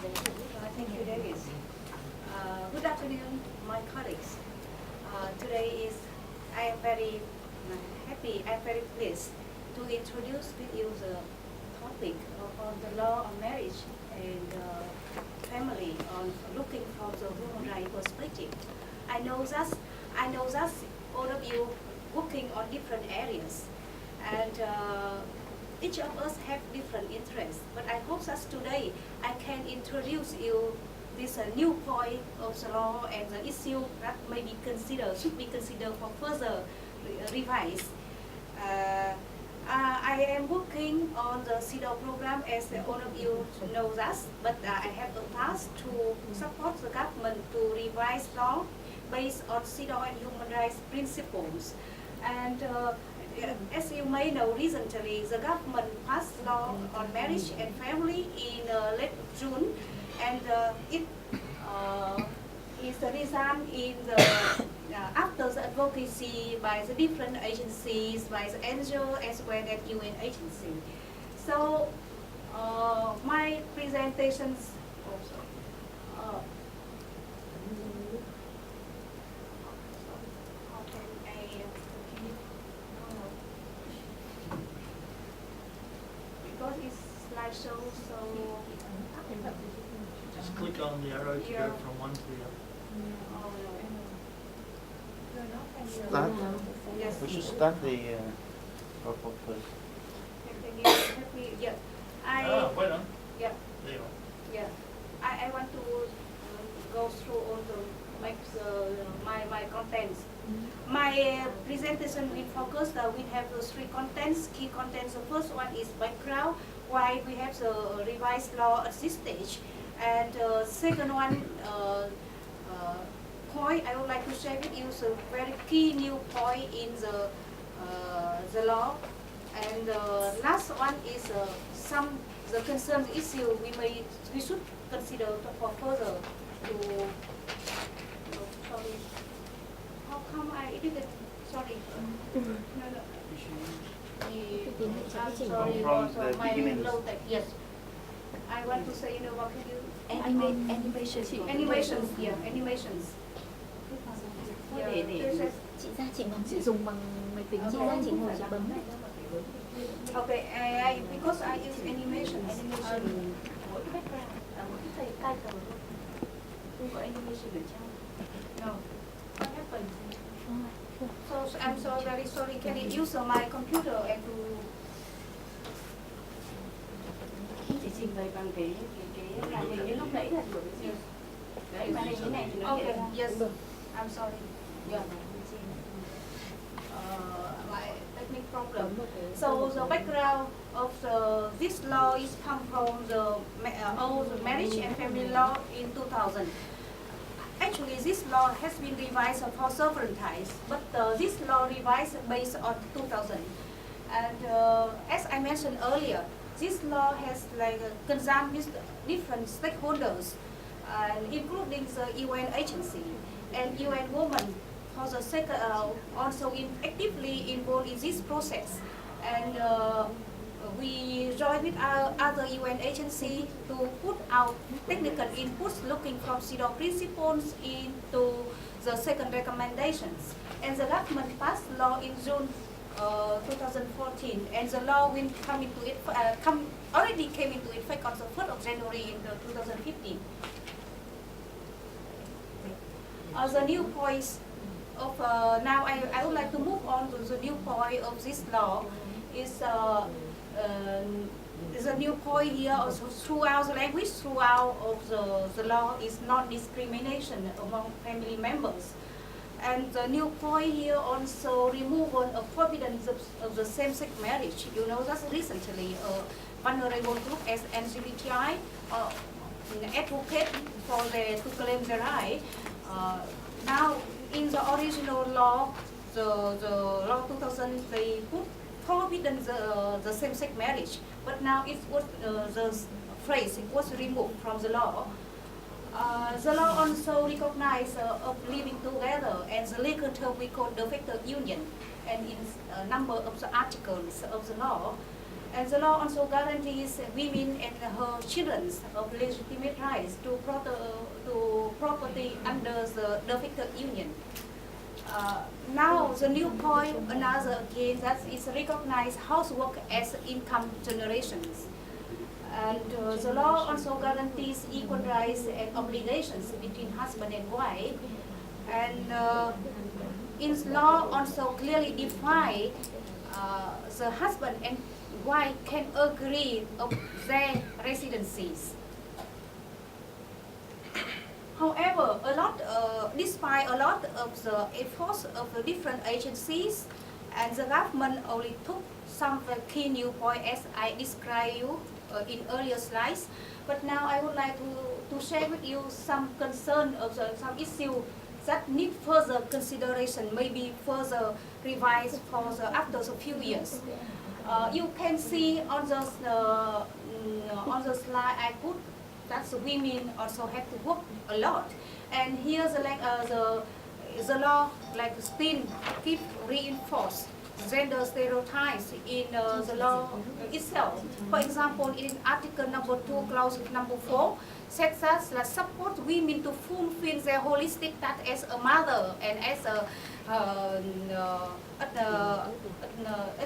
Thank you, David. Good afternoon, my colleagues. Today I am very happy, I am very pleased to introduce with you the topic on the law of marriage and family, on looking from the human rights perspective. I know that all of you working on different areas, and each of us have different interests, but I hope that today I can introduce you this new point of the law and the issue that should be considered for further revise. I am working on the CEDAW program, as all of you know that, but I have a task to support the government to revise law based on CEDAW and human rights principles. And as you may know, recently the government passed law on marriage and family in late June, and it is the result in the after the advocacy by the different agencies, by the NGO as well as UN agency. So my presentations also. Because it's slideshow, so just click on the arrow to go from one to the other. Start. Yes. We should start the report first. Yeah. Wait on. Yeah. There you are. Yeah. I want to go through all the my contents. My presentation will focus we have the three contents, key contents. The first one is background, why we have the revised law at this stage, and second one point I would like to share with you is a very key new point in the law, and last one is the concerned issue we should consider for further to. Sorry, how come I didn't? Sorry, no. I'm sorry for my low tech. Yes, I want to say what can you? Animations. Yeah, animations. Chị dùng bằng máy tính chị ra chị ngồi chị bấm. Okay, because I use animation. No. What happened? So I'm so very sorry. Can you use my computer and to? Chị trình bày bằng cái màn hình như lúc nãy là được cái gì? Đấy, màn hình như này thì nó Okay, yes. I'm sorry. Yeah. My technical problem. So the background of this law is come from the old marriage and family law in 2000. Actually, this law has been revised for several times, but this law revised based on 2000. And as I mentioned earlier, this law has concern with different stakeholders, including the UN agency and UN Women for the second, also actively involved in this process. And we join with our other UN agency to put out technical inputs looking from CEDAW principles into the second recommendations. And the government passed law in June 2014, and the law will come into it, already came into effect on the 1st of January in 2015. The new points of now I would like to move on to the new point of this law is a new point here also throughout the language throughout of the law is non-discrimination among family members. And the new point here also removal of forbidden of the same-sex marriage. You know that recently a vulnerable group as LGBTI advocate to claim their right. Now in the original law, the law 2000, they put forbidden the same-sex marriage, but now it was the phrase it was removed from the law. The law also recognizes of living together, and the legal term we call de facto union, and in a number of the articles of the law. And the law also guarantees women and her children of legitimate rights to property under the domestic union. Now the new point, another again, that is recognize housework as income generations. And the law also guarantees equal rights and obligations between husband and wife. And in law also clearly define the husband and wife can agree of their residencies. However, despite a lot of the efforts of the different agencies, and the government only took some key new points as I described you in earlier slides. But now I would like to share with you some concern of some issue that need further consideration, maybe further revised after a few years. You can see on the slide I put that the women also have to work a lot, and here the law still keep reinforce gender stereotypes in the law itself. For example, in Article number 2, clause number 4, says that support women to fulfill their holistic task as a mother and as a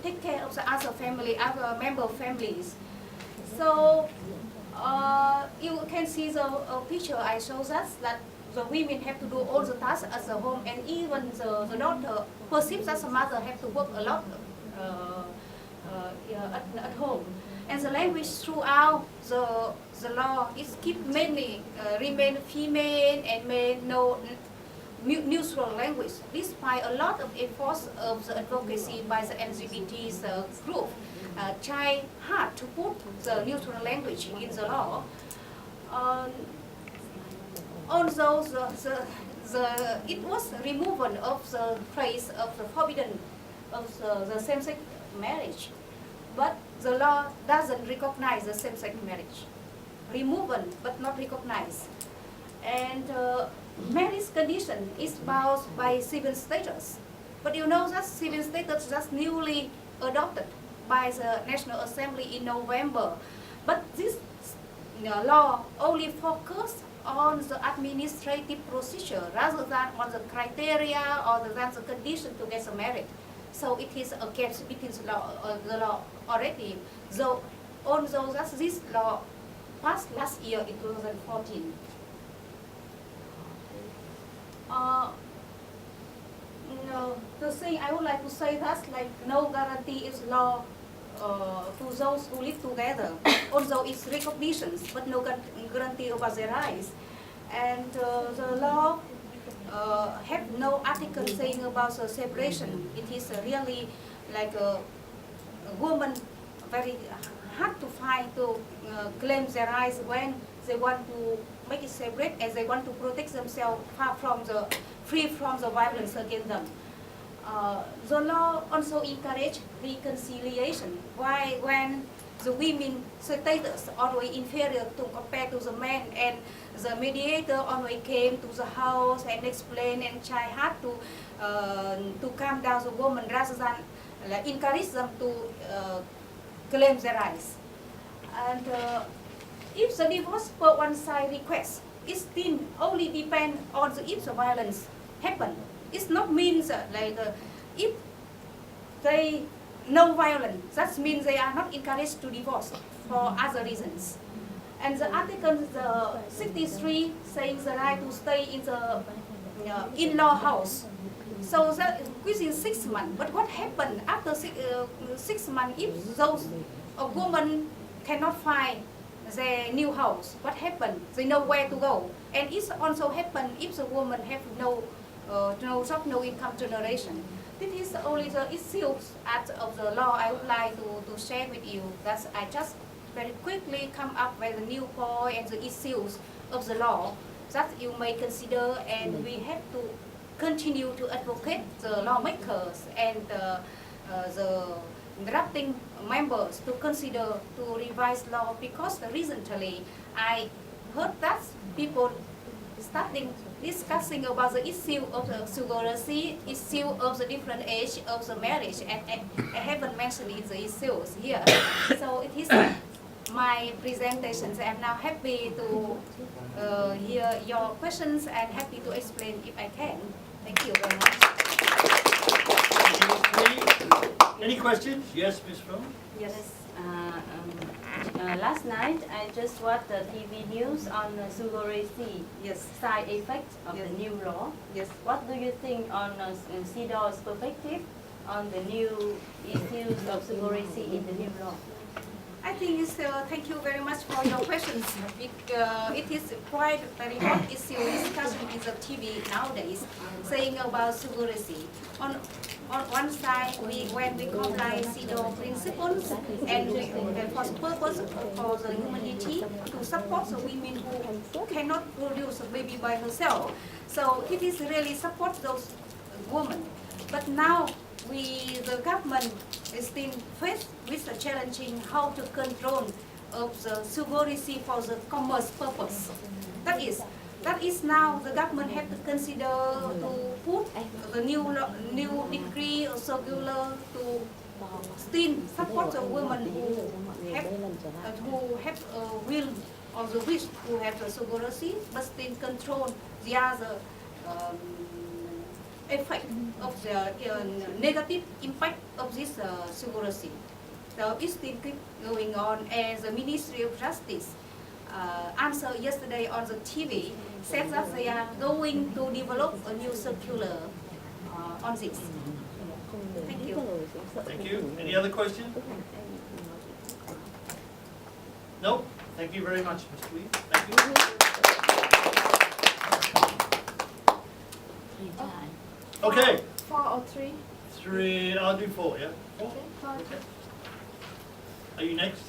take care of the other family, other member families. So you can see the picture I show that the women have to do all the tasks at the home, and even the daughter perceives that the mother have to work a lot at home. And the language throughout the law is keep mainly remain female and male no neutral language, despite a lot of efforts of the advocacy by the LGBT group. Try hard to put the neutral language in the law. Also, it was removal of the phrase of the forbidden of the same-sex marriage, but the law doesn't recognize the same-sex marriage. Removal, but not recognize. And marriage condition is bound by civil status, but you know that civil status just newly adopted by the National Assembly in November. But this law only focused on the administrative procedure rather than on the criteria or than the condition to get married. So it is a gap between the law already. So although that this law passed last year in 2014. The thing I would like to say that no guarantee is law to those who live together. Although it's recognition, but no guarantee about their rights. And the law have no article saying about the separation. It is really like a woman very hard to find to claim their rights when they want to make it separate, and they want to protect themselves free from the violence against them. The law also encourages reconciliation. Why, when the women status always inferior to compared to the men, and the mediator always came to the house and explained and try hard to calm down the woman rather than encourage them to claim their rights. And if the divorce per one side request, it still only depends on if the violence happen. It's not means if they no violence, that means they are not encouraged to divorce for other reasons. And the article 63 saying the right to stay in the in-law house. So that within 6 months. But what happened after 6 months if those women cannot find their new house? What happened? They know where to go. And it also happened if the woman have no job, no income generation. This is only the issues of the law I would like to share with you. That I just very quickly come up with the new point and the issues of the law that you may consider, and we have to continue to advocate the lawmakers and the drafting members to consider to revise law, because recently I heard that people starting discussing about the issue of the surrogacy, issue of the different age of the marriage, and I haven't mentioned the issues here. So it is my presentations. I'm now happy to hear your questions and happy to explain if I can. Thank you very much. Any questions? Yes, Ms Thuy? Yes. Last night I just watched the TV news on surrogacy Yes. side effects of Yes. the new law. Yes. What do you think on CEDAW's perspective on the new issues of surrogacy in the new law? I think it's, thank you very much for your questions. It is quite very hot issue discussion in the TV nowadays, saying about surrogacy. On one side, when we comply CEDAW principles and for the purpose of the humanity to support the women who cannot produce a baby by herself. So it is really support those women. But now the government is still faced with the challenging how to control of the surrogacy for the commerce purpose. That is now the government have to consider to put the new decree or circular to still support the women who have a will or the wish to have the surrogacy, but still control the other effect of the negative impact of this surrogacy. So it's still keep going on, as the Ministry of Justice answered yesterday on the TV, said that they are going to develop a new circular on this. Thank you. Thank you. Any other questions? No? Thank you very much, Ms Thuy. Thank you. Okay. 4 or 3? 3, I'll do 4, yeah? 4? Okay, 4. Okay. Are you next?